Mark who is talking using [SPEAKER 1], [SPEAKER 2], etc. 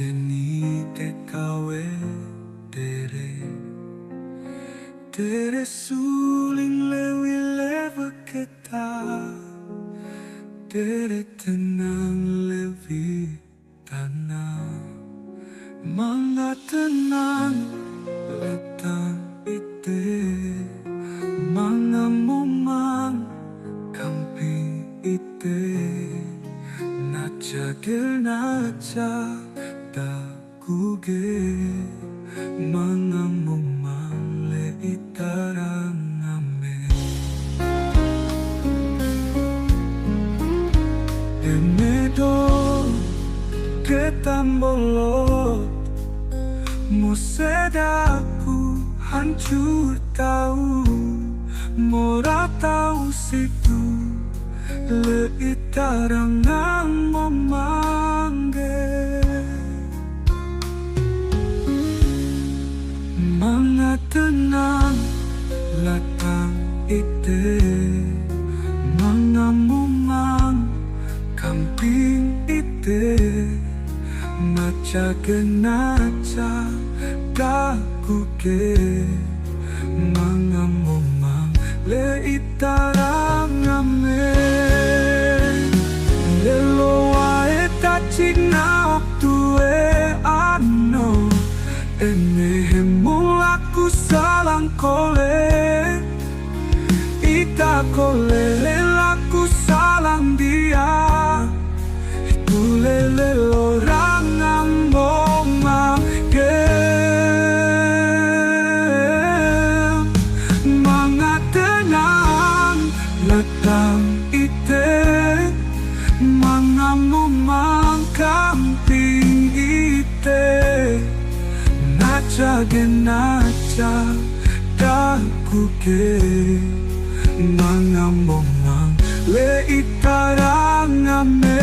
[SPEAKER 1] geni te kawe tere tere suling lewi leva kita tere tenang lewi tanah mga tenang letang ite mga momang kamping ite Nachagil nacha dakuge mga mumale itarang ame Emedo ketambolot Musedaku hancur tahu Mora tahu situ Leitarang ang memanggil Mga tenang latang ite Mga mumang kamping ite Nacha genacha dakuke Mga mumang leitarang ame Cina oktue ano Enehemu aku salang kole Ita kole laku salang dia Itu lele orang ngomong Mga tenang letang ite Mga mumang kamping ite Nacha genacha dakuke Mga momang leitarang ame